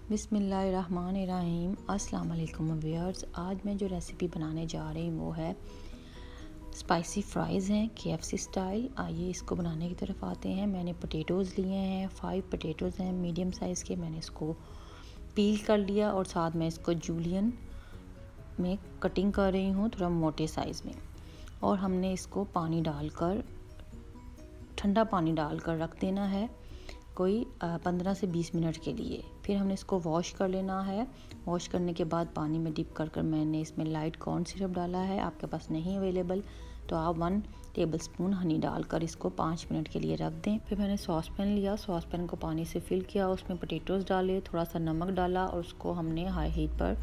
बिस्मिल्लाहिर्रहमानिर्रहीम। अस्सलाम वालेकुम व्यूअर्स। आज मैं जो रेसिपी बनाने जा रही हूँ वो है स्पाइसी फ्राइज़ हैं KFC स्टाइल। आइए इसको बनाने की तरफ आते हैं। मैंने पोटैटोज़ लिए हैं, 5 पोटैटोज़ हैं मीडियम साइज़ के। मैंने इसको पील कर लिया और साथ में इसको जूलियन में कटिंग कर रही हूँ, थोड़ा मोटे साइज़ में। और हमने इसको पानी डालकर, ठंडा पानी डालकर रख देना है कोई 15 से 20 मिनट के लिए। फिर हमने इसको वॉश कर लेना है। वॉश करने के बाद पानी में डिप कर मैंने इसमें लाइट कॉर्न सिरप डाला है। आपके पास नहीं अवेलेबल तो आप 1 टेबलस्पून हनी डालकर इसको 5 मिनट के लिए रख दें। फिर मैंने सॉस पैन लिया, सॉस पैन को पानी से फिल किया, उसमें पोटैटोज़ डाले, थोड़ा सा नमक डाला और उसको हमने हाई हीट पर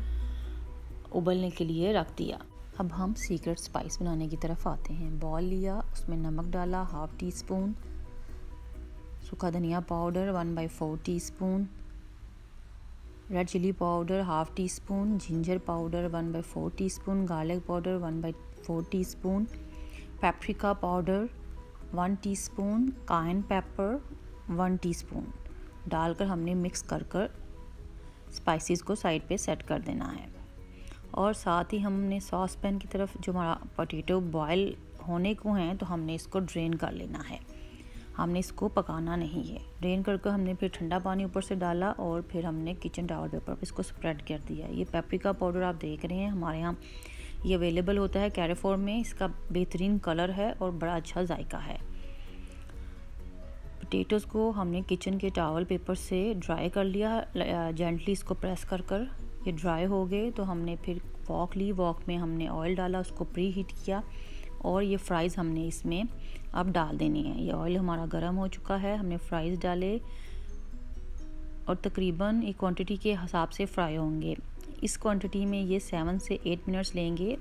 उबलने के लिए रख दिया। अब हम सीक्रेट स्पाइस बनाने की तरफ आते हैं। बॉल लिया, उसमें नमक डाला 1/2 टीस्पून, सूखा धनिया powder 1/4 teaspoon, red chili powder 1/2 teaspoon, ginger powder 1/4 teaspoon, garlic powder 1/4 teaspoon, paprika powder 1 teaspoon, cayenne pepper 1 teaspoon डालकर हमने मिक्स कर स्पाइसेस को साइड पे सेट कर देना है। और साथ ही हमने सॉस पैन की तरफ जो हमारा पोटैटो बॉयल होने को हैं तो हमने इसको ड्रेन कर लेना है। हमने इसको पकाना नहीं है। ड्रेन करके हमने फिर ठंडा पानी ऊपर से डाला और फिर हमने किचन टॉवल पेपर पर इसको स्प्रेड कर दिया। ये पेपरिका पाउडर आप देख रहे हैं, हमारे यहाँ ये अवेलेबल होता है कैरेफोर में। इसका बेहतरीन कलर है और बड़ा अच्छा जायका है। पोटैटोज़ को हमने किचन के टॉवल पेपर से ड्राई कर लिया, जेंटली इसको प्रेस कर ये ड्राई हो गए। तो हमने फिर वॉक ली, वॉक में हमने ऑयल डाला, उसको प्री हीट किया और ये फ्राइज़ हमने इसमें अब डाल देनी है। ये ऑयल हमारा गर्म हो चुका है, हमने फ्राइज़ डाले और तकरीबन एक क्वांटिटी के हिसाब से फ्राई होंगे। इस क्वांटिटी में ये 7 से 8 मिनट्स लेंगे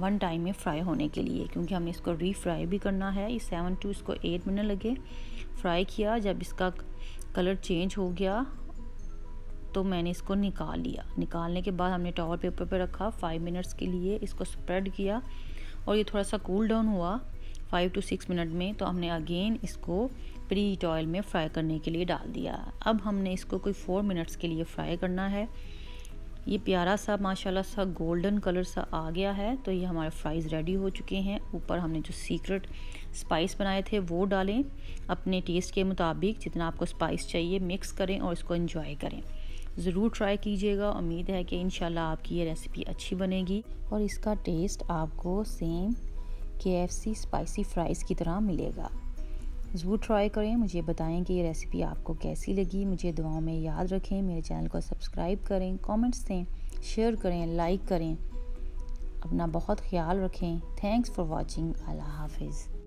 1 टाइम में फ्राई होने के लिए, क्योंकि हमने इसको रीफ्राई भी करना है। ये 7 to इसको 8 मिनट लगे। फ्राई किया, जब इसका कलर चेंज हो गया तो मैंने इसको निकाल लिया। निकालने के बाद हमने टॉवल पेपर पे रखा 5 मिनट्स के लिए, इसको स्प्रेड किया और ये थोड़ा सा कूल डाउन हुआ 5 to 6 मिनट में। तो हमने अगेन इसको प्री हीट ऑयल में फ्राई करने के लिए डाल दिया। अब हमने इसको कोई 4 मिनट्स के लिए फ्राई करना है। ये प्यारा सा माशाल्लाह सा गोल्डन कलर सा आ गया है। तो ये हमारे फ्राइज़ रेडी हो चुके हैं। ऊपर हमने जो सीक्रेट स्पाइस बनाए थे वो डालें, अपने टेस्ट के मुताबिक जितना आपको स्पाइस चाहिए मिक्स करें और इसको एंजॉय करें। ज़रूर ट्राई कीजिएगा। उम्मीद है कि इंशाल्लाह आपकी ये रेसिपी अच्छी बनेगी और इसका टेस्ट आपको सेम KFC स्पाइसी फ्राइज़ की तरह मिलेगा। ज़रूर ट्राई करें, मुझे बताएं कि ये रेसिपी आपको कैसी लगी। मुझे दुआओं में याद रखें, मेरे चैनल को सब्सक्राइब करें, कमेंट्स दें, शेयर करें, लाइक करें। अपना बहुत ख्याल रखें। Thanks for watching. अल्लाह हाफिज़।